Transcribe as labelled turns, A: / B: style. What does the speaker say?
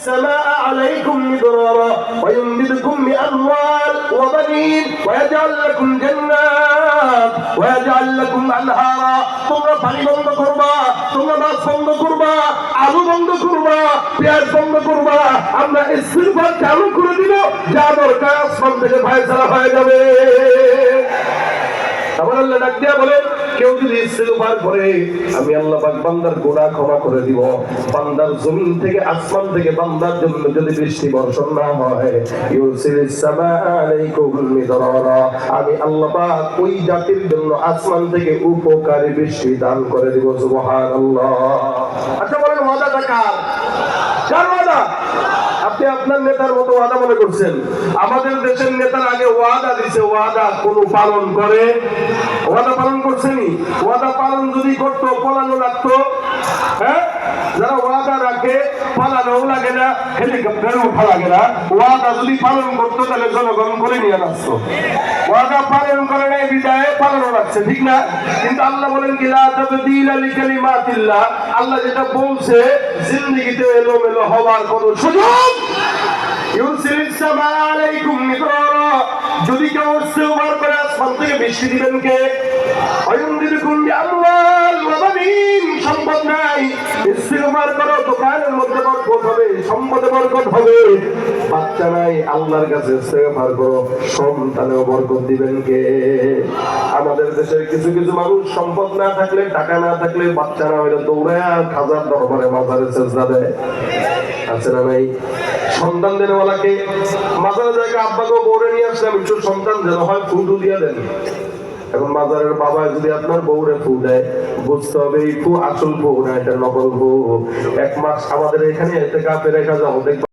A: السماء عليكم مدرارا ويمددكم بأموال وبنين ويجعل لكم جنات ويجعل لكم أنهارا তোমরা পানি বন্ধ করবা, তোমরা মাছ বন্ধ করবা, আলু বন্ধ করবা, পেঁয়াজ বন্ধ করবা, আমরা ইস্তিগফার চালু করে দিব, যা দরকার আসমান থেকে ফয়সালা হয়ে যাবে। আমার আল্লাহ ডাক দিয়া বলেন, কেউ যদি ইস্তিগফার করে আমি আল্লাহ পাক বান্দার গুনাহ ক্ষমা করে দিব। বান্দার জমিন থেকে আসমান থেকে বান্দার জন্য যদি বৃষ্টি বর্ষণ না হয়, ইউরসিলিস সামা আলাইকুম মিদরারা, আমি আল্লাহ পাক ওই জাতির জন্য আসমান থেকে উপকারী বৃষ্টি দান করে দিব। সুবহানাল্লাহ। আচ্ছা বলেন, ওয়াদাটা কার? কার ওয়াদা? আপনি আপনার নেতার মতো ওয়াদা মনে করছেন? আমাদের দেশের নেতার আগে ওয়াদা দিছে, ওয়াদা কোন পালন করে? ওয়াদা পালন করছেনি? ওয়াদা পালন যদি করতো পালানো লাগতো? হ্যাঁ, যারা ওয়াদা রাখে পালানো লাগে না, হেলিকপ্টারে ওঠা লাগে না। ওয়াদা যদি পালন করতো তাহলে জনগণ করে নিয়ে আসতো। ওয়াদা পালন করে নাই বিদায় পালন রাখছে, ঠিক না? কিন্তু আল্লাহ বলেন কি, লা তাবদীলা লিকালিমাতিল্লাহ, আল্লাহ যেটা বলছে জিন্দেগিতে এলোমেলো হওয়ার কোনো সুযোগ। ইউরসিলিস সামা আলাইকুম মিদরারা, যদি কেউ ইস্তিগফার করে আসমান থেকে বৃষ্টি দিবেন কে? ওয়ায়ুমদিদুকুম বিআমওয়াল ওয়া বানিন, সম্পদ নাই, ইস্তিগফার করো, দোকানের মধ্যে বরকত হবে, সম্পদে বরকত হবে। বাচ্চা নাই, আল্লাহর কাছে ইস্তিগফার করো, সন্তানেও বরকত দিবেন কে? আমাদের দেশের কিছু কিছু মানুষ সম্পদ না থাকলে, টাকা না থাকলে, বাচ্চা না হইলে দৌড়ায় খাজার দরবারে মাজারে সেজদা দেয়। আছে না নাই? সন্তান দেনওয়ালাকে মাজারে জায়গায় আব্বাকে বউরে নিয়ে আসলাম, একটু সন্তান যেন হয়, ফুটু দিয়ে দেন। এখন বাজারের বাবা যদি আপনার বউরে ফু দেয়, বুঝতে হবে এই ফু আসল ফু না, এটা নকল ফু। এক মাস আমাদের এখানে এতে কাপে রেখা যাও, দেখবা